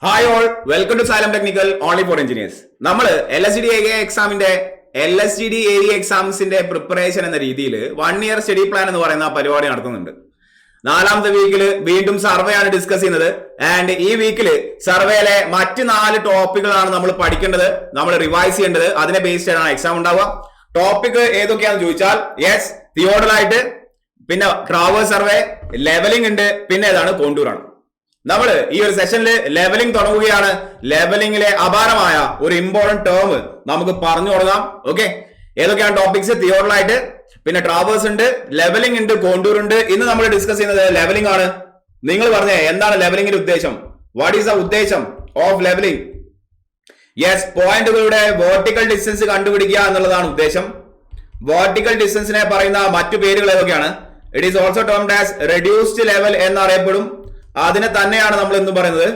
Hi all, welcome to xylem technical only for engineers. നമ്മൾ LSTD area എക്സാംസിന്റെ preparation എന്ന രീതിയിൽ 1 ഇയർ സ്റ്റഡി പ്ലാൻ എന്ന് പറയുന്ന പരിപാടി നടത്തുന്നുണ്ട്. 4ാമത്തെ വീക്കിൽ വീണ്ടും സർവേ ആണ് ഡിസ്കസ് ചെയ്യുന്നത്. ആൻഡ് ഈ വീക്കിൽ സർവേയിലെ മറ്റ് 4 ടോപ്പിക്കുകളാണ് നമ്മൾ പഠിക്കേണ്ടത്, നമ്മൾ റിവൈസ് ചെയ്യേണ്ടത്. അതിനെ ബേസ്ഡ് ആണ് എക്സാം ഉണ്ടാവുക. ടോപ്പിക് ഏതൊക്കെയാണെന്ന് ചോദിച്ചാൽ യെസ്, തിയോഡലായിട്ട്, പിന്നെ ട്രാവേഴ്സ് സർവേ, ലെവലിംഗ് ഉണ്ട്, പിന്നെ ഏതാണ് കോണ്ടൂർ ആണ്. നമ്മൾ ഈ ഒരു സെഷനിൽ ലെവലിംഗ് തുടങ്ങുകയാണ്. ലെവലിംഗിലെ അപാരമായ ഒരു ഇമ്പോർട്ടന്റ് ടേം നമുക്ക് പറഞ്ഞു തുടങ്ങാം. ഓക്കെ, ഏതൊക്കെയാണ് ടോപ്പിക്സ്? തിയോഡലായിട്ട്, പിന്നെ ട്രാവേഴ്സ് ഉണ്ട്, ലെവലിംഗ് ഉണ്ട്, കോണ്ടൂർ ഉണ്ട്. ഇന്ന് നമ്മൾ ഡിസ്കസ് ചെയ്യുന്നത് ലെവലിംഗ് ആണ്. നിങ്ങൾ പറഞ്ഞേ, എന്താണ് ലെവലിംഗിന്റെ ഉദ്ദേശം? വാട്ട് ഈസ് ദ ഉദ്ദേശം ഓഫ് ലെവലിംഗ്? യെസ്, പോയിന്റുകളുടെ വെർട്ടിക്കൽ ഡിസ്റ്റൻസ് കണ്ടുപിടിക്കുക എന്നുള്ളതാണ് ഉദ്ദേശം. വെർട്ടിക്കൽ ഡിസ്റ്റൻസിനെ പറയുന്ന മറ്റു പേരുകൾ ഏതൊക്കെയാണ്? It is also termed as reduced level എന്നറിയപ്പെടും. അതിനെ തന്നെയാണ് നമ്മൾ എന്ന് പറയുന്നത്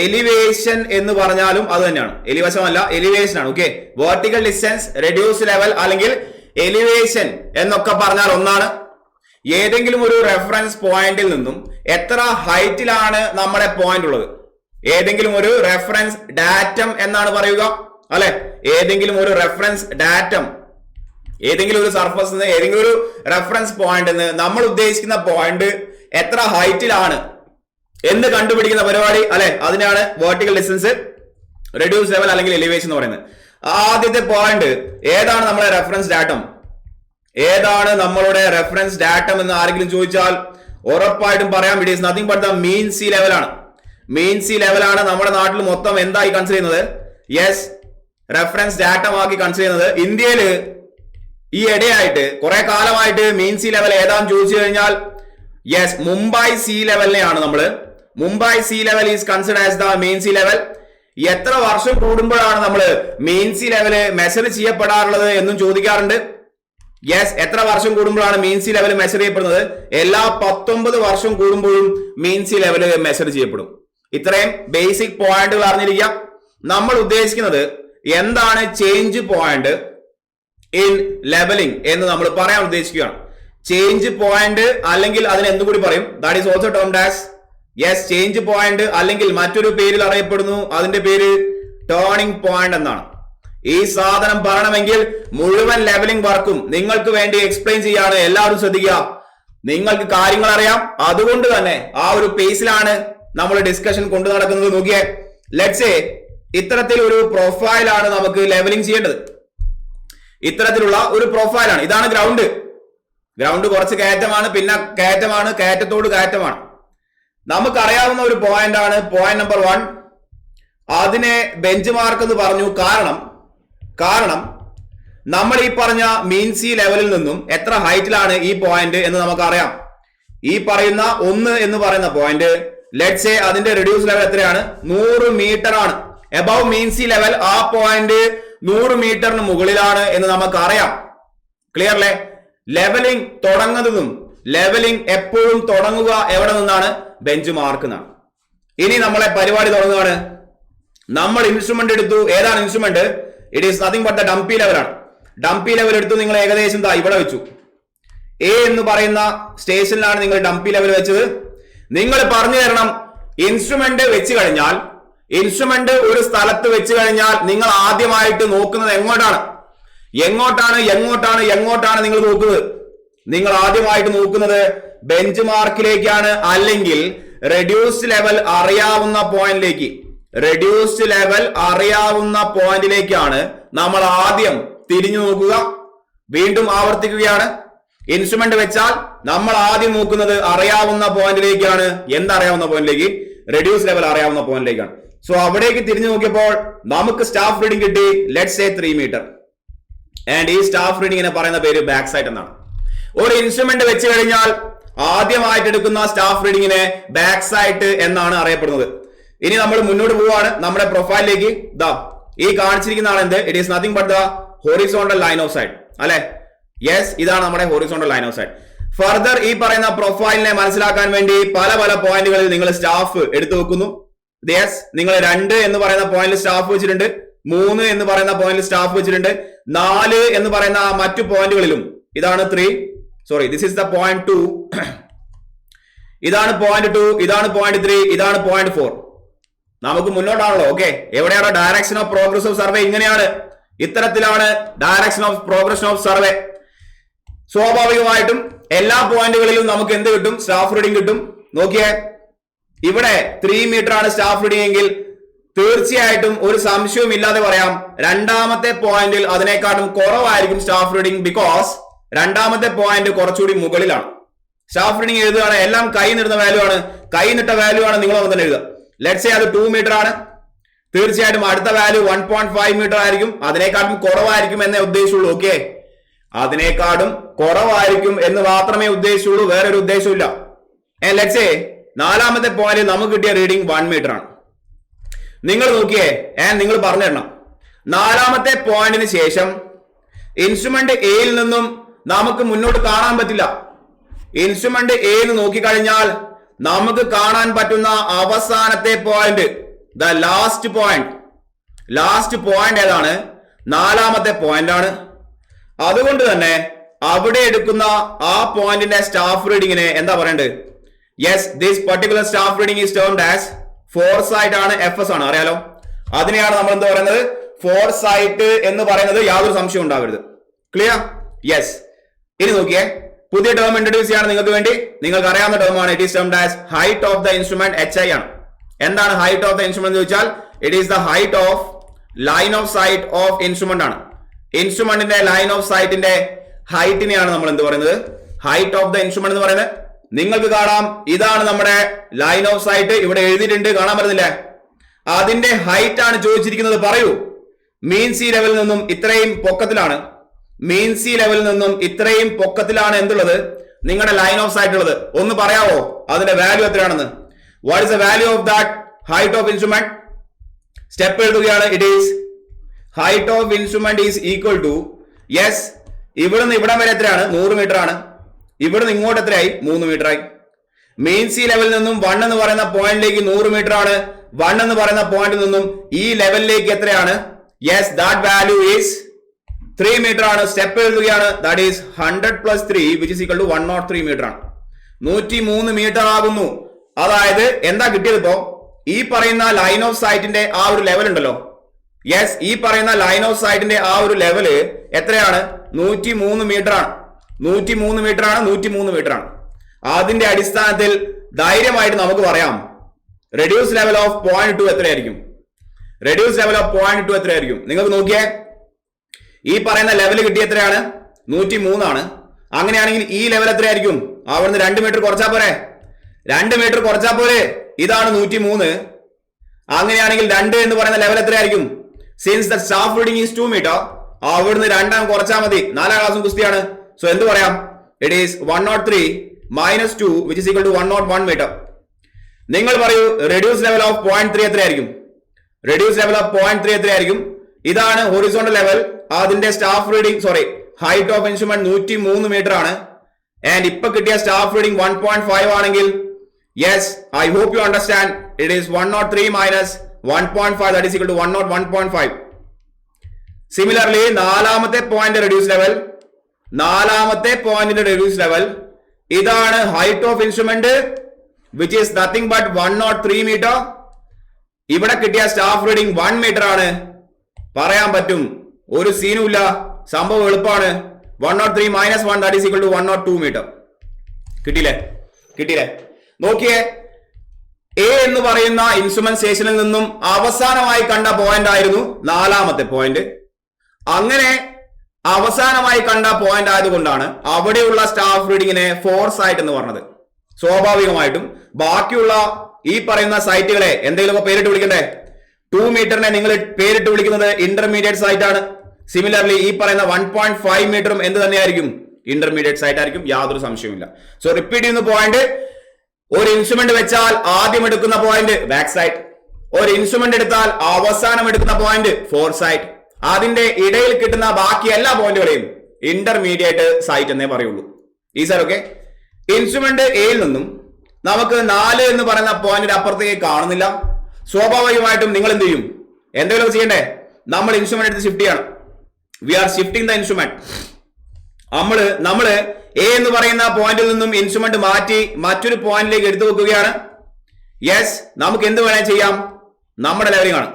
എലിവേഷൻ എന്ന് പറഞ്ഞാലും അത് തന്നെയാണ്. എലിവേഷൻ അല്ല, എലിവേഷൻ ആണ്. Okay, vertical distance, reduced level അല്ലെങ്കിൽ എലിവേഷൻ എന്നൊക്കെ പറഞ്ഞാൽ ഒന്നാണ്. ഏതെങ്കിലും ഒരു റെഫറൻസ് പോയിന്റിൽ നിന്നും എത്ര ഹൈറ്റിലാണ് നമ്മുടെ പോയിന്റ് ഉള്ളത്? ഏതെങ്കിലും ഒരു റെഫറൻസ് ഡാറ്റം എന്നാണ് പറയുക, അല്ലെ? ഏതെങ്കിലും ഒരു റെഫറൻസ് ഡാറ്റം, ഏതെങ്കിലും ഒരു സർഫസ്, ഏതെങ്കിലും ഒരു റെഫറൻസ് പോയിന്റ് നമ്മൾ ഉദ്ദേശിക്കുന്ന പോയിന്റ് എത്ര ഹൈറ്റിലാണ് എന്ന് കണ്ടുപിടിക്കുന്ന പരിപാടി, അല്ലെ? അതിനാണ് വെർട്ടിക്കൽ ഡിസ്റ്റൻസ്, റെഡ്യൂസ് ലെവൽ അല്ലെങ്കിൽ എലിവേഷൻ എന്ന് പറയുന്നത്. ആദ്യത്തെ പോയിന്റ് ഏതാണ്? നമ്മുടെ റെഫറൻസ് ഡാറ്റം. ഏതാണ് നമ്മളുടെ റെഫറൻസ് ഡാറ്റം എന്ന് ആരെങ്കിലും ചോദിച്ചാൽ ഉറപ്പായിട്ടും പറയാം, it is nothing but the mean see level ആണ്. മീൻ സീ ലെവൽ ആണ് നമ്മുടെ നാട്ടിൽ മൊത്തം എന്തായി കൺസിഡർ ചെയ്യുന്നത്? യെസ്, റെഫറൻസ് ഡാറ്റമാക്കി കൺസിഡർ ചെയ്യുന്നത്. ഇന്ത്യയിൽ ഈ ഇടയായിട്ട് കുറെ കാലമായിട്ട് മീൻ സീ ലെവൽ ഏതാന്ന് ചോദിച്ചു കഴിഞ്ഞാൽ യെസ്, മുംബൈ സീ ലെവലിനെയാണ് നമ്മൾ. Mumbai see level is consider as the main see level. എത്ര വർഷം കൂടുമ്പോഴാണ് നമ്മൾ മെയിൻ സീ ലെവൽ മെഷർ ചെയ്യപ്പെടാറുള്ളത് എന്നും ചോദിക്കാറുണ്ട്. യെസ്, എത്ര വർഷം കൂടുമ്പോഴാണ് മെയിൻ സീ ലെവൽ മെഷർ ചെയ്യപ്പെടുന്നത്? എല്ലാ 19 വർഷം കൂടുമ്പോഴും മെയിൻ സീ ലെവൽ മെഷർ ചെയ്യപ്പെടും. ഇത്രയും ബേസിക് പോയിന്റുകൾ അറിഞ്ഞിരിക്കാം. നമ്മൾ ഉദ്ദേശിക്കുന്നത് എന്താണ് ചേഞ്ച് പോയിന്റ് ഇൻ ലെവലിംഗ് എന്ന് നമ്മൾ പറയാൻ ഉദ്ദേശിക്കുകയാണ്. ചേഞ്ച് പോയിന്റ് അല്ലെങ്കിൽ അതിന് എന്തുകൂടി പറയും? That is also termed as yes change point, അല്ലെങ്കിൽ മറ്റൊരു പേരിൽ അറിയപ്പെടുന്നു. അതിന്റെ പേര് ടേണിംഗ് പോയിന്റ് എന്നാണ്. ഈ സാധനം പറയണമെങ്കിൽ മുഴുവൻ ലെവലിംഗ് വർക്കും നിങ്ങൾക്ക് വേണ്ടി എക്സ്പ്ലെയിൻ ചെയ്യാണ്. എല്ലാവരും ശ്രദ്ധിക്കുക, നിങ്ങൾക്ക് കാര്യങ്ങൾ അറിയാം. അതുകൊണ്ട് തന്നെ ആ ഒരു പേസിലാണ് നമ്മൾ ഡിസ്കഷൻ കൊണ്ടു നടക്കുന്നത്. നോക്കിയേ, ലെറ്റ്സ് സേ ഇത്തരത്തിൽ ഒരു പ്രൊഫൈലാണ് നമുക്ക് ലെവലിംഗ് ചെയ്യേണ്ടത്. ഇത്തരത്തിലുള്ള ഒരു പ്രൊഫൈലാണ്. ഇതാണ് ഗ്രൗണ്ട്. ഗ്രൗണ്ട് കുറച്ച് കയറ്റമാണ്, പിന്നെ കയറ്റമാണ്, കയറ്റത്തോട് കയറ്റമാണ്. നമുക്കറിയാവുന്ന ഒരു പോയിന്റ് ആണ് പോയിന്റ് നമ്പർ 1. അതിനെ ബെഞ്ച് മാർക്ക് എന്ന് പറഞ്ഞു. കാരണം നമ്മൾ ഈ പറഞ്ഞ മീൻ സീ ലെവലിൽ നിന്നും എത്ര ഹൈറ്റിലാണ് ഈ പോയിന്റ് എന്ന് നമുക്കറിയാം. ഈ പറയുന്ന 1 എന്ന് പറയുന്ന പോയിന്റ്, ലെറ്റ്സ് സേ അതിന്റെ റെഡ്യൂസ് ലെവൽ എത്രയാണ്? 100 മീറ്റർ ആണ്. എബവ് മീൻ സീ ലെവൽ ആ പോയിന്റ് 100 മീറ്ററിന് മുകളിലാണ് എന്ന് നമുക്കറിയാം. ക്ലിയർ അല്ലേ? ലെവലിംഗ് തുടങ്ങുന്നതും ലെവലിംഗ് എപ്പോഴും തുടങ്ങുക എവിടെ നിന്നാണ്? ബെഞ്ച് മാർക്ക് നിന്നാണ്. ഇനി നമ്മളെ പരിപാടി തുടങ്ങുകയാണ്. നമ്മൾ ഇൻസ്ട്രുമെന്റ് എടുത്തു. ഏതാണ് instrument? It is nothing but the dumpy ലെവലാണ്. ഡംപി ലെവൽ എടുത്തു. നിങ്ങൾ ഏകദേശം ഇവിടെ വെച്ചു. എ എന്ന് പറയുന്ന സ്റ്റേഷനിലാണ് നിങ്ങൾ ഡംപി ലെവൽ വെച്ചത്. നിങ്ങൾ പറഞ്ഞു തരണം, ഇൻസ്ട്രുമെന്റ് വെച്ച് കഴിഞ്ഞാൽ, ഇൻസ്ട്രുമെന്റ് ഒരു സ്ഥലത്ത് വെച്ച് കഴിഞ്ഞാൽ നിങ്ങൾ ആദ്യമായിട്ട് നോക്കുന്നത് എങ്ങോട്ടാണ് നിങ്ങൾ നോക്കുന്നത്? നിങ്ങൾ ആദ്യമായിട്ട് നോക്കുന്നത് ബെഞ്ച് മാർക്കിലേക്കാണ്, അല്ലെങ്കിൽ റെഡ്യൂസ്ഡ് ലെവൽ അറിയാവുന്ന പോയിന്റിലേക്കാണ് നമ്മൾ ആദ്യം തിരിഞ്ഞു നോക്കുക. വീണ്ടും ആവർത്തിക്കുകയാണ്. ഇൻസ്ട്രുമെന്റ് വെച്ചാൽ നമ്മൾ ആദ്യം നോക്കുന്നത് അറിയാവുന്ന പോയിന്റിലേക്കാണ്. എന്തറിയാവുന്ന പോയിന്റിലേക്ക്? റെഡ്യൂസ് ലെവൽ അറിയാവുന്ന പോയിന്റിലേക്കാണ്. സോ അവിടേക്ക് തിരിഞ്ഞു നോക്കിയപ്പോൾ നമുക്ക് സ്റ്റാഫ് റീഡിംഗ് കിട്ടി. Let's say 3 metre. ആൻഡ് ഈ സ്റ്റാഫ് റീഡിങ്ങിനെ പറയുന്ന പേര് ബാക്ക് സൈറ്റ് എന്നാണ്. ഒരു ഇൻസ്ട്രുമെന്റ് വെച്ച് കഴിഞ്ഞാൽ ആദ്യമായിട്ട് എടുക്കുന്ന സ്റ്റാഫ് റീഡിങ്ങിനെ ബാക്ക് സൈറ്റ് എന്നാണ് അറിയപ്പെടുന്നത്. ഇനി നമ്മൾ മുന്നോട്ട് പോവാണ് നമ്മുടെ പ്രൊഫൈലിലേക്ക്. ഈ കാണിച്ചിരിക്കുന്ന ആളെന്ത്? It is nothing but the horizontal line of sight, അല്ലെ? യെസ്, ഇതാണ് നമ്മുടെ horizontal line of sight. Further ഈ പറയുന്ന പ്രൊഫൈലിനെ മനസ്സിലാക്കാൻ വേണ്ടി പല പോയിന്റുകളിൽ നിങ്ങൾ സ്റ്റാഫ് എടുത്തു വെക്കുന്നു. യെസ്, നിങ്ങൾ 2 എന്ന് പറയുന്ന പോയിന്റിൽ സ്റ്റാഫ് വെച്ചിട്ടുണ്ട്, 3 എന്ന് പറയുന്ന പോയിന്റിൽ സ്റ്റാഫ് വെച്ചിട്ടുണ്ട്, 4 എന്ന് പറയുന്ന മറ്റു പോയിന്റുകളിലും. ഇതാണ് 3, sorry, this is the point 2. ഇതാണ് പോയിന്റ് 2, ഇതാണ് പോയിന്റ് 3, ഇതാണ് പോയിന്റ് 4. നമുക്ക് മുന്നോട്ടാണല്ലോ. ഓക്കെ, എവിടെയാണോ direction of progress of survey? ഇങ്ങനെയാണ്, ഇത്തരത്തിലാണ് direction of progression of survey. സ്വാഭാവികമായിട്ടും എല്ലാ പോയിന്റുകളിലും നമുക്ക് എന്ത് കിട്ടും? സ്റ്റാഫ് റീഡിംഗ് കിട്ടും. നോക്കിയേ, ഇവിടെ 3 മീറ്റർ ആണ് സ്റ്റാഫ് റീഡിംഗ് എങ്കിൽ തീർച്ചയായിട്ടും ഒരു സംശയവും ഇല്ലാതെ പറയാം രണ്ടാമത്തെ പോയിന്റിൽ അതിനേക്കാളും കുറവായിരിക്കും സ്റ്റാഫ് റീഡിംഗ്. ബിക്കോസ് രണ്ടാമത്തെ പോയിന്റ് കുറച്ചുകൂടി മുകളിലാണ്. സ്റ്റാഫ് റീഡിംഗ് എഴുതുകയാണ്, എല്ലാം കൈ നിടുന്ന വാല്യൂ ആണ്, കൈ നിട്ട വാല്യൂ ആണ് നിങ്ങൾ തന്നെ എഴുതുക. ലെറ്റ്സ് സേ അത് 2 മീറ്റർ ആണ്. തീർച്ചയായിട്ടും അടുത്ത വാല്യൂ 1.5 മീറ്റർ ആയിരിക്കും, അതിനേക്കാളും കുറവായിരിക്കും എന്നേ ഉദ്ദേശിച്ചുള്ളൂ. ഓക്കെ, അതിനേക്കാളും കുറവായിരിക്കും എന്ന് മാത്രമേ ഉദ്ദേശിച്ചുള്ളൂ, വേറൊരു ഉദ്ദേശമില്ല. ലെറ്റ്സ് സേ നാലാമത്തെ പോയിന്റ് നമുക്ക് കിട്ടിയ റീഡിംഗ് 1 മീറ്റർ ആണ്. നിങ്ങൾ നോക്കിയേ, നിങ്ങൾ പറഞ്ഞു തരണം, നാലാമത്തെ പോയിന്റിന് ശേഷം ഇൻസ്ട്രുമെന്റ് എയിൽ നിന്നും നമുക്ക് മുന്നോട്ട് കാണാൻ പറ്റില്ല. ഇൻസ്ട്രുമെന്റ് എയിൽ നോക്കിക്കഴിഞ്ഞാൽ നമുക്ക് കാണാൻ പറ്റുന്ന അവസാനത്തെ പോയിന്റ്, ദ ലാസ്റ്റ് പോയിന്റ് ഏതാണ്? നാലാമത്തെ പോയിന്റ് ആണ്. അതുകൊണ്ട് തന്നെ അവിടെ എടുക്കുന്ന ആ പോയിന്റിന്റെ സ്റ്റാഫ് റീഡിങ്ങിനെ എന്താ പറയേണ്ടത്? Yes, this particular staff reading is termed as foresight ആണ്, FS ആണ്, അറിയാലോ. അതിനെയാണ് നമ്മൾ എന്താ പറയുന്നത്? ഫോർസൈറ്റ് എന്ന് പറയുന്നത്. യാതൊരു സംശയം ഉണ്ടാവരുത്. ക്ലിയർ? യെസ്. ഇനി നോക്കിയേ, പുതിയ ടേം ഇൻട്രൊഡ്യൂസ് ചെയ്യാണ് നിങ്ങൾക്ക് വേണ്ടി. നിങ്ങൾക്ക് അറിയാവുന്ന ടേമാണ്. It is termed as height of the instrument, HI ആണ്. എന്താണ് ഹൈറ്റ് ഓഫ് ദ ഇൻസ്ട്രുമെന്റ് എന്ന് ചോദിച്ചാൽ it is the height of line of sight of instrument ആണ്. ഇൻസ്ട്രുമെന്റിന്റെ ലൈൻ ഓഫ് സൈറ്റിന്റെ ഹൈറ്റിനെയാണ് നമ്മൾ എന്ത് പറയുന്നത്? ഹൈറ്റ് ഓഫ് ദ ഇൻസ്ട്രുമെന്റ് എന്ന് പറയുന്നത്. നിങ്ങൾക്ക് കാണാം, ഇതാണ് നമ്മുടെ ലൈൻ ഓഫ് സൈറ്റ്, ഇവിടെ എഴുതിയിട്ടുണ്ട്, കാണാൻ പറ്റുന്നില്ലേ? അതിന്റെ ഹൈറ്റ് ആണ് ചോദിച്ചിരിക്കുന്നത്. പറയൂ, മീൻ സീ ലെവലിൽ നിന്നും ഇത്രയും പൊക്കത്തിലാണ്, മീൻ സീ ലെവലിൽ നിന്നും ഇത്രയും പൊക്കത്തിലാണ് എന്തുള്ളത്? നിങ്ങളുടെ ലൈൻ ഓഫ് സൈറ്റ് ഉള്ളത്. ഒന്ന് പറയാവോ അതിന്റെ വാല്യൂ എത്രയാണെന്ന്? What is the value of that height of instrument? Step എഴുതുകയാണ്. It is height of instrument is equal to, yes, ഇവിടുന്ന് ഇവിടം വരെ എത്രയാണ്? 100 മീറ്റർ ആണ്. ഇവിടുന്ന് ഇങ്ങോട്ട് എത്രയായി? 3 മീറ്റർ ആയി. മെയിൻ സീ ലെവലിൽ നിന്നും 1 എന്ന് പറയുന്ന പോയിന്റിലേക്ക് 100 മീറ്റർ ആണ്. 1 എന്ന് പറയുന്ന പോയിന്റിൽ നിന്നും ഈ ലെവലിലേക്ക് എത്രയാണ്? Yes, that value is 3 metre ആണ്. സ്റ്റെപ്പ് എഴുതുകയാണ്. That is 100 + 3 which is equal to 103 metre ആണ്. 103 മീറ്റർ ആകുന്നു. അതായത് എന്താ കിട്ടിയത്? ഇപ്പോ ഈ പറയുന്ന ലൈൻ ഓഫ് സൈറ്റിന്റെ ആ ഒരു ലെവൽ ഉണ്ടല്ലോ, യെസ്, ഈ പറയുന്ന ലൈൻ ഓഫ് സൈറ്റിന്റെ ആ ഒരു ലെവല് എത്രയാണ്? 103 മീറ്റർ ആണ്. 103 മീറ്റർ ആണ്. 103 മീറ്റർ ആണ്. അതിന്റെ അടിസ്ഥാനത്തിൽ ധൈര്യമായിട്ട് നമുക്ക് പറയാം റെഡ്യൂസ് ലെവൽ ഓഫ് 0.2 എത്രയായിരിക്കും? റെഡ്യൂസ് ലെവൽ ഓഫ് 0.2 എത്രയായിരിക്കും? നിങ്ങൾക്ക് നോക്കിയേ, ഈ പറയുന്ന ലെവൽ കിട്ടിയ എത്രയാണ്? 103 ആണ്. അങ്ങനെയാണെങ്കിൽ ഈ ലെവൽ എത്രയായിരിക്കും? അവിടുന്ന് 2 മീറ്റർ കുറച്ചാ പോരെ? 2 മീറ്റർ കുറച്ചാ പോരെ? ഇതാണ് 103. അങ്ങനെയാണെങ്കിൽ 2 എന്ന് പറയുന്ന ലെവൽ എത്രയായിരിക്കും? Since the staff reading is 2 metre, അവിടുന്ന് 2 കുറച്ചാൽ മതി. 4ാം ക്ലാസ്സും കുസ്തിയാണ്. സോ എന്ത് പറയാം? It is 103 - 2 which is equal to 101 metre. നിങ്ങൾ പറയൂ, റെഡ്യൂസ് ലെവൽ ഓഫ് 0.3 എത്രയായിരിക്കും? റെഡ്യൂസ് ലെവൽ ഓഫ് 0.3 എത്രയായിരിക്കും? ഇതാണ് ഹൊറിസോണ്ടൽ ലെവൽ. അതിന്റെ staff reading height of instrument 103 metre ആണ്. ആൻഡ് ഇപ്പൊ കിട്ടിയ സ്റ്റാഫ് റീഡിംഗ് 1.5 ആണെങ്കിൽ, yes, I hope you understand, it is 103 - 1.5 that is equal to 101.5. Similarly നാലാമത്തെ പോയിന്റിന്റെ റെഡ്യൂസ് ലെവൽ ഇതാണ് height of instrument which is nothing but 103 metre. ഇവിടെ കിട്ടിയ staff reading 1 metre ആണ്. പറയാൻ പറ്റും, ഒരു സീനും ഇല്ല, സംഭവം എളുപ്പമാണ്. 103 - 1 that is equal to 102 metre. കിട്ടിയില്ലേ? നോക്കിയേ, എ എന്ന് പറയുന്ന ഇൻസ്ട്രുമെന്റ് സ്റ്റേഷനിൽ നിന്നും അവസാനമായി കണ്ട പോയിന്റ് ആയിരുന്നു നാലാമത്തെ പോയിന്റ്. അങ്ങനെ അവസാനമായി കണ്ട പോയിന്റ് ആയതുകൊണ്ടാണ് അവിടെയുള്ള സ്റ്റാഫ് റീഡിങ്ങിനെ ഫോർസൈറ്റ് എന്ന് പറഞ്ഞത്. സ്വാഭാവികമായിട്ടും ബാക്കിയുള്ള ഈ പറയുന്ന സൈറ്റുകളെ എന്തെങ്കിലുമൊക്കെ പേരിട്ട് വിളിക്കണ്ടേ? 2 മീറ്ററിനെ നിങ്ങൾ പേരിട്ട് വിളിക്കുന്നത് ഇന്റർമീഡിയറ്റ് സൈറ്റ് ആണ്. സിമിലർലി ഈ പറയുന്ന 1.5 മീറ്ററും എന്ത് തന്നെയായിരിക്കും? ഇന്റർമീഡിയറ്റ് സൈറ്റ് ആയിരിക്കും. യാതൊരു സംശയവുമില്ല. സോ റിപ്പീറ്റ് ചെയ്യുന്ന പോയിന്റ്, ഒരു ഇൻസ്ട്രുമെന്റ് വെച്ചാൽ ആദ്യം എടുക്കുന്ന പോയിന്റ് ബാക്ക് സൈറ്റ്, ഒരു ഇൻസ്ട്രുമെന്റ് എടുത്താൽ അവസാനം എടുക്കുന്ന പോയിന്റ് ഫോർസൈറ്റ്, അതിന്റെ ഇടയിൽ കിട്ടുന്ന ബാക്കി എല്ലാ പോയിന്റുകളെയും ഇന്റർമീഡിയറ്റ് സൈറ്റ് എന്നേ പറയുള്ളൂ. ഈ സാർ ഓക്കെ. ഇൻസ്ട്രുമെന്റ് എയിൽ നിന്നും നമുക്ക് 4 എന്ന് പറയുന്ന പോയിന്റിന്റെ അപ്പുറത്തേക്ക് കാണുന്നില്ല. സ്വാഭാവികമായിട്ടും നിങ്ങൾ എന്ത് ചെയ്യും? എന്തെങ്കിലും ചെയ്യണ്ടേ? നമ്മൾ ഇൻസ്ട്രുമെന്റ് എടുത്ത് ഷിഫ്റ്റ് ചെയ്യണം. We are shifting the instrument. നമ്മള് എ എന്ന് പറയുന്ന പോയിന്റിൽ നിന്നും ഇൻസ്ട്രുമെന്റ് മാറ്റി മറ്റൊരു പോയിന്റിലേക്ക് എടുത്തു വെക്കുകയാണ്. യെസ്, നമുക്ക് എന്ത് വേണേ ചെയ്യാം? നമ്മുടെ ലെവലിംഗ് ആണ്.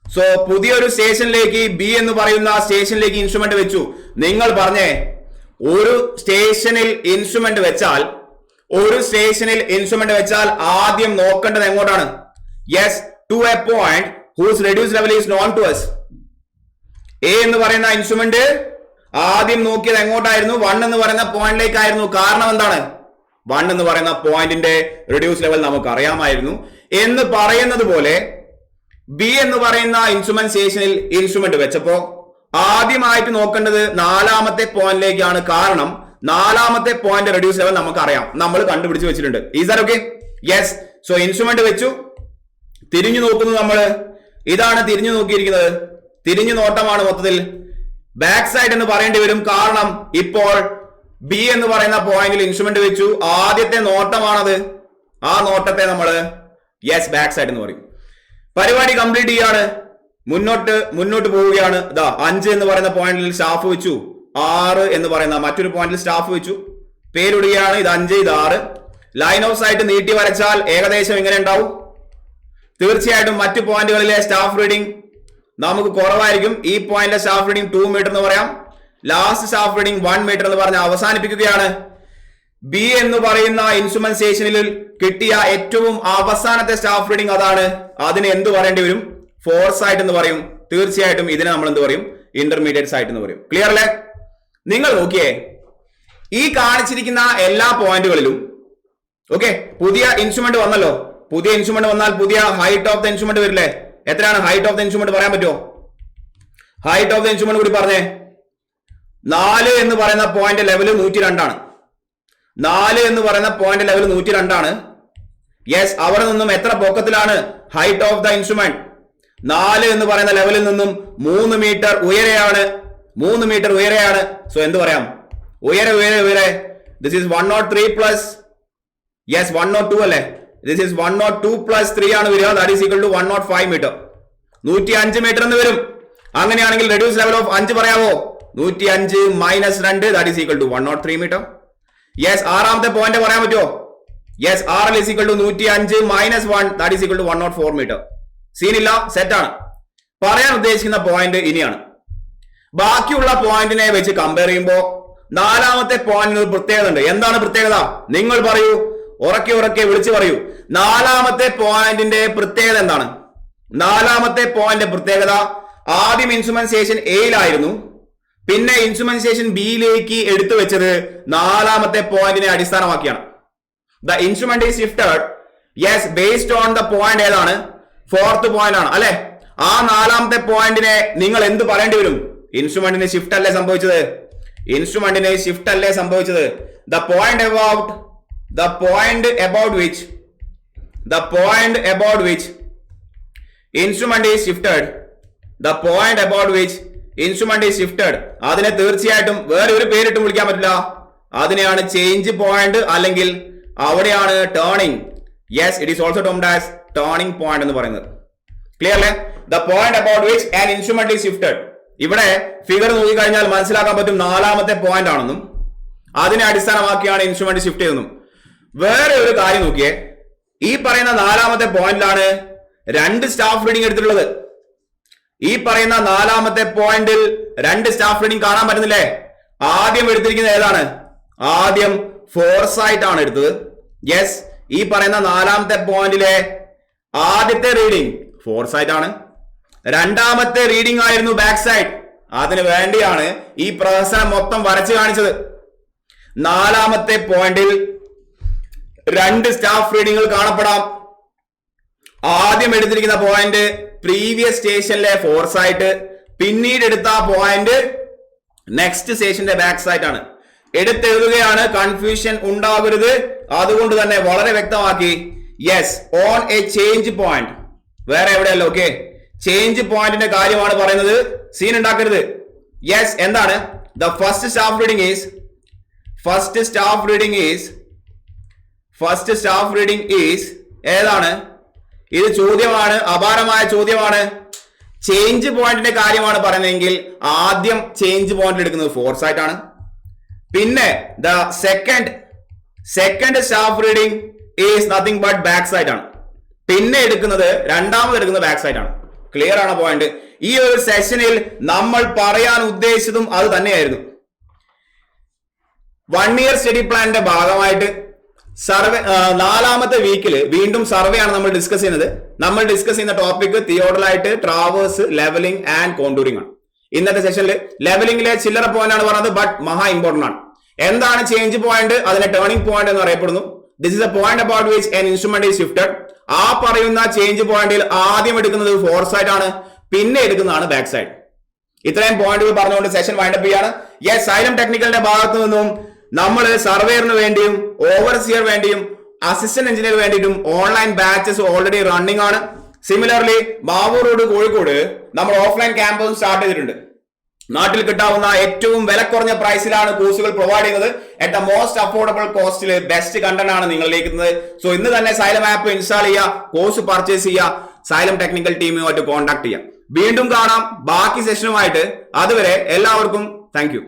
സോ പുതിയൊരു സ്റ്റേഷനിലേക്ക് ബി എന്ന് പറയുന്ന സ്റ്റേഷനിലേക്ക് ഇൻസ്ട്രുമെന്റ് വെച്ചു. നിങ്ങൾ പറഞ്ഞേ, ഒരു സ്റ്റേഷനിൽ ഇൻസ്ട്രുമെന്റ് വെച്ചാൽ ആദ്യം നോക്കേണ്ടത് എങ്ങോട്ടാണ്? Yes, to A point whose reduce level is known to us. A എന്ന് പറയുന്ന ഇൻസ്ട്രുമെന്റ് ആദ്യം നോക്കിയത് എങ്ങോട്ടായിരുന്നു? 1 എന്ന് പറയുന്ന പോയിന്റിലേക്കായിരുന്നു. കാരണം എന്താണ്? 1 എന്ന് പറയുന്ന പോയിന്റിന്റെ റെഡ്യൂസ് ലെവൽ നമുക്ക് അറിയാമായിരുന്നു. എന്ന് പറയുന്നത് പോലെ ബി എന്ന് പറയുന്ന ഇൻസ്ട്രുമെന്റ് സ്റ്റേഷനിൽ ഇൻസ്ട്രുമെന്റ് വെച്ചപ്പോ ആദ്യമായിട്ട് നോക്കേണ്ടത് 4ാമത്തെ പോയിന്റിലേക്കാണ്. കാരണം 4ാമത്തെ പോയിന്റ് റെഡ്യൂസ് ലെവൽ നമുക്ക് അറിയാം, നമ്മൾ കണ്ടുപിടിച്ച് വെച്ചിട്ടുണ്ട്. Is that okay? Yes. So instrument വെച്ചു, തിരിഞ്ഞു നോക്കുന്നു. നമ്മൾ ഇതാണ് തിരിഞ്ഞു നോക്കിയിരിക്കുന്നത്. തിരിഞ്ഞു നോട്ടമാണ് മൊത്തത്തിൽ. ബാക്ക് സൈഡ് എന്ന് പറയേണ്ടി വരും. കാരണം ഇപ്പോൾ ബി എന്ന് പറയുന്ന പോയിന്റിൽ ഇൻസ്ട്രുമെന്റ് വെച്ചു, ആദ്യത്തെ നോട്ടമാണത്. ആ നോട്ടത്തെ നമ്മൾ യെസ് ബാക്ക് സൈഡ് എന്ന് പറയും. പരിപാടി കംപ്ലീറ്റ് ചെയ്യാണ്, മുന്നോട്ട് പോവുകയാണ്. 5 എന്ന് പറയുന്ന പോയിന്റിൽ സ്റ്റാഫ് വെച്ചു, 6 എന്ന് പറയുന്ന മറ്റൊരു പോയിന്റിൽ സ്റ്റാഫ് വെച്ചു, പേരിടുകയാണ്. ഇത് 5, ഇത് 6. ലൈൻ ഓഫ് സൈറ്റ് നീട്ടി വരച്ചാൽ ഏകദേശം ഇങ്ങനെ ഉണ്ടാവും. തീർച്ചയായിട്ടും മറ്റു പോയിന്റുകളിലെ സ്റ്റാഫ് റീഡിംഗ് നമുക്ക് കുറവായിരിക്കും. ഈ പോയിന്റിലെ സ്റ്റാഫ് റീഡിംഗ് 2 മീറ്റർ എന്ന് പറയാം. ലാസ്റ്റ് സ്റ്റാഫ് റീഡിംഗ് 1 മീറ്റർ എന്ന് പറഞ്ഞ് അവസാനിപ്പിക്കുകയാണ്. ബി എന്ന് പറയുന്ന ഇൻസ്ട്രുമെന്റ് സ്റ്റേഷനിൽ കിട്ടിയ ഏറ്റവും അവസാനത്തെ സ്റ്റാഫ് റീഡിംഗ് അതാണ്. അതിന് എന്ത് പറയേണ്ടി വരും? ഫോർ സൈറ്റ് എന്ന് പറയും. തീർച്ചയായിട്ടും ഇതിനെ നമ്മൾ എന്ത് പറയും? ഇന്റർമീഡിയറ്റ് സൈറ്റ് എന്ന് പറയും. ക്ലിയർ അല്ലേ? നിങ്ങൾ നോക്കിയേ, ഈ കാണിച്ചിരിക്കുന്ന എല്ലാ പോയിന്റുകളിലും ഓക്കെ പുതിയ ഇൻസ്ട്രുമെന്റ് വന്നല്ലോ. പുതിയ ഇൻസ്ട്രുമെന്റ് വന്നാൽ പുതിയ ഹൈറ്റ് ഓഫ് ദ ഇൻസ്ട്രുമെന്റ് വരില്ലേ? എത്രയാണ് ഹൈറ്റ് ഓഫ് ദ ഇൻസ്ട്രുമെന്റ് പറയാൻ പറ്റുമോ? ഹൈറ്റ് ഓഫ് ദ ഇൻസ്ട്രുമെന്റ് കൂടി പറഞ്ഞേ. 4 എന്ന് പറയുന്ന പോയിന്റ് ലെവൽ 102 ആണ്. 4 എന്ന് പറയുന്ന പോയിന്റ് ലെവൽ 102 ആണ്. യെസ്, അവിടെ നിന്നും എത്ര പൊക്കത്തിലാണ് ഹൈറ്റ് ഓഫ് ദ ഇൻസ്ട്രുമെന്റ്? 4 എന്ന് പറയുന്ന ലെവലിൽ നിന്നും 3 മീറ്റർ ഉയരെയാണ്. 3 മീറ്റർ ഉയരെയാണ്. സോ എന്ത് പറയാം? ഉയരെ. ദിസ് ഈസ് 103 പ്ലസ് യെസ് 102 അല്ലേ? ദിസ് ഈസ് 102 പ്ലസ് 3 ആണ് വരിക. That is equal to 105 metre. 105 metre എന്ന് വരും. അങ്ങനെയാണെങ്കിൽ റെഡ്യൂസ് ലെവൽ ഓഫ് 5 പറയാമോ? 105 minus 2 that is equal to 103 metre. Yes, 6ാമത്തെ പോയിന്റ് പറയാൻ പറ്റുമോ? Yes, RL is equal to 105 minus 1 that is equal to 104 metre. സീനില്ല, സെറ്റ് ആണ്. പറയാൻ ഉദ്ദേശിക്കുന്ന പോയിന്റ് ഇനിയാണ്. ബാക്കിയുള്ള പോയിന്റിനെ വെച്ച് കമ്പയർ ചെയ്യുമ്പോൾ 4ാമത്തെ പോയിന്റിന് ഒരു പ്രത്യേകത ഉണ്ട്. എന്താണ് പ്രത്യേകത? നിങ്ങൾ പറയൂ, ഉറക്കെ വിളിച്ചു പറയൂ. 4ാമത്തെ പോയിന്റിന്റെ പ്രത്യേകത എന്താണ്? 4ാമത്തെ പോയിന്റ് പ്രത്യേകത, ആദ്യം ഇൻസ്ട്രുമെന്റ് സ്റ്റേഷൻ എയിലായിരുന്നു, പിന്നെ ഇൻസ്ട്രുമെന്റ് സ്റ്റേഷൻ ബിയിലേക്ക് എടുത്തു വെച്ചത് 4ാമത്തെ പോയിന്റിനെ അടിസ്ഥാനമാക്കിയാണ്. The instrument is shifted yes based on the point. ഏതാണ്? 4th പോയിന്റ് ആണ് അല്ലെ? ആ 4ാമത്തെ പോയിന്റിനെ നിങ്ങൾ എന്ത് പറയേണ്ടി വരും? ഇൻസ്ട്രുമെന്റിന് ഷിഫ്റ്റ് അല്ലേ സംഭവിച്ചത്? ഇൻസ്ട്രുമെന്റിന് ഷിഫ്റ്റ് അല്ലേ സംഭവിച്ചത്? The point about which instrument is shifted. The point about which instrument is shifted. അതിനെ തീർച്ചയായിട്ടും വേറെ ഒരു പേരിട്ട് വിളിക്കാൻ പറ്റില്ല. അതിനെയാണ് ചേഞ്ച് പോയിന്റ്, അല്ലെങ്കിൽ അവിടെയാണ് turning. Yes, it is also termed as turning point എന്ന് പറയുന്നത്. ക്ലിയർ അല്ലേ? The point about which an instrument is shifted. ഇവിടെ ഫിഗർ നോക്കി കഴിഞ്ഞാൽ മനസ്സിലാക്കാൻ പറ്റും 4ാമത്തെ പോയിന്റ് ആണെന്നും അതിനെ അടിസ്ഥാനമാക്കിയാണ് ഇൻസ്ട്രുമെന്റ് ഷിഫ്റ്റ് ചെയ്യുന്നതും. വേറെ ഒരു കാര്യം നോക്കിയേ, ഈ പറയുന്ന 4ാമത്തെ പോയിന്റിലാണ് 2 സ്റ്റാഫ് റീഡിംഗ് എടുത്തിട്ടുള്ളത്. ഈ പറയുന്ന 4ാമത്തെ പോയിന്റിൽ 2 സ്റ്റാഫ് റീഡിംഗ് കാണാൻ പറ്റുന്നില്ലേ? ആദ്യം എടുത്തിരിക്കുന്നത് ഏതാണ്? ആദ്യം ഫോർ സൈറ്റ് ആണ് എടുത്തത്. യെസ്, ഈ പറയുന്ന 4ാമത്തെ പോയിന്റിലെ ആദ്യത്തെ റീഡിംഗ് ഫോർ സൈറ്റ് ആണ്. 2ാമത്തെ റീഡിംഗ് ആയിരുന്നു ബാക്ക് സൈഡ്. അതിന് വേണ്ടിയാണ് ഈ പ്രദർശനം മൊത്തം വരച്ച് കാണിച്ചത്. 4ാമത്തെ പോയിന്റിൽ 2 സ്റ്റാഫ് റീഡിംഗുകൾ കാണപ്പെടാം. ആദ്യം എടുത്തിരിക്കുന്ന പോയിന്റ് പ്രീവിയസ് സ്റ്റേഷനിലെ ഫോർ സൈറ്റ്, പിന്നീട് എടുത്ത പോയിന്റ് നെക്സ്റ്റ് സ്റ്റേഷന്റെ ബാക്ക് സൈറ്റ് ആണ്. എടുത്തെഴുതുകയാണ്, കൺഫ്യൂഷൻ ഉണ്ടാകരുത്. അതുകൊണ്ട് തന്നെ വളരെ വ്യക്തമാക്കി. Yes, on A change point, വേറെ എവിടെയല്ല. ഓക്കെ, ചേഞ്ച് പോയിന്റിന്റെ കാര്യമാണ് പറയുന്നത്. സീൻ ഉണ്ടാക്കരുത്. യെസ്, എന്താണ്? The first staff reading is ഏതാണ്? ഇത് ചോദ്യമാണ്, അപാരമായ ചോദ്യമാണ്. ചേഞ്ച് പോയിന്റിന്റെ കാര്യമാണ് പറയുന്നതെങ്കിൽ ആദ്യം ചേഞ്ച് പോയിന്റ് എടുക്കുന്നത് ഫോർ സൈറ്റ് ആണ്. പിന്നെ the second staff reading is nothing but back site ആണ്. പിന്നെ എടുക്കുന്നത് രണ്ടാമത് എടുക്കുന്നത് ബാക്ക് സൈഡ് ആണ്. ക്ലിയർ ആണ് പോയിന്റ്? ഈ ഒരു സെഷനിൽ നമ്മൾ പറയാൻ ഉദ്ദേശിച്ചതും അത് തന്നെയായിരുന്നു. 1 ഇയർ സ്റ്റഡി പ്ലാനിന്റെ ഭാഗമായിട്ട് സർവേ 4ാമത്തെ വീക്കിൽ വീണ്ടും സർവേ ആണ് നമ്മൾ ഡിസ്കസ് ചെയ്യുന്നത്. നമ്മൾ ഡിസ്കസ് ചെയ്യുന്ന topic theodolite, traverse, levelling and contouring ആണ്. ഇന്നത്തെ സെഷനിൽ ലെവലിംഗിലെ ചില്ലറ പോയിന്റ് ആണ് പറഞ്ഞത്, ബട്ട് മഹാ ഇമ്പോർട്ടന്റ് ആണ്. എന്താണ് ചേഞ്ച് പോയിന്റ്? അതിനെ ടേണിംഗ് പോയിന്റ് എന്ന് അറിയപ്പെടുന്നു. This is A point about which an instrument is shifted. ആ പറയുന്ന ചേഞ്ച് പോയിന്റിൽ ആദ്യം എടുക്കുന്നത് ഫോർ സൈഡ് ആണ്, പിന്നെ എടുക്കുന്നതാണ് ബാക്ക് സൈഡ്. ഇത്രയും പോയിന്റുകൾ പറഞ്ഞുകൊണ്ട് സെഷൻ വൈൻഡപ്പ് ചെയ്യാണ്. യെസ്, സൈലം ടെക്നിക്കലിന്റെ ഭാഗത്തു നിന്നും നമ്മൾ സർവേയറിന് വേണ്ടിയും ഓവർസിയർ വേണ്ടിയും അസിസ്റ്റന്റ് എഞ്ചിനീയർ വേണ്ടിയിട്ടും ഓൺലൈൻ ബാച്ചസ് ഓൾറെഡി റണ്ണിംഗ് ആണ്. സിമിലർലി മാവൂർ റോഡ് കോഴിക്കോട് നമ്മൾ ഓഫ്ലൈൻ ക്യാമ്പസും സ്റ്റാർട്ട് ചെയ്തിട്ടുണ്ട്. നാട്ടിൽ കിട്ടാവുന്ന ഏറ്റവും വില കുറഞ്ഞ പ്രൈസിലാണ് കോഴ്സുകൾ പ്രൊവൈഡ് ചെയ്യുന്നത്. അറ്റ് ദ മോസ്റ്റ് അഫോർഡബിൾ കോസ്റ്റിൽ ബെസ്റ്റ് കണ്ടന്റ് ആണ് നിങ്ങളിലേക്ക് എത്തുന്നത്. സോ ഇന്ന് തന്നെ സൈലം ആപ്പ് ഇൻസ്റ്റാൾ ചെയ്യുക, കോഴ്സ് പർച്ചേസ് ചെയ്യുക, സൈലം ടെക്നിക്കൽ ടീമുമായിട്ട് കോൺടാക്ട് ചെയ്യുക. വീണ്ടും കാണാം ബാക്കി സെഷനുമായിട്ട്. അതുവരെ എല്ലാവർക്കും താങ്ക് യു.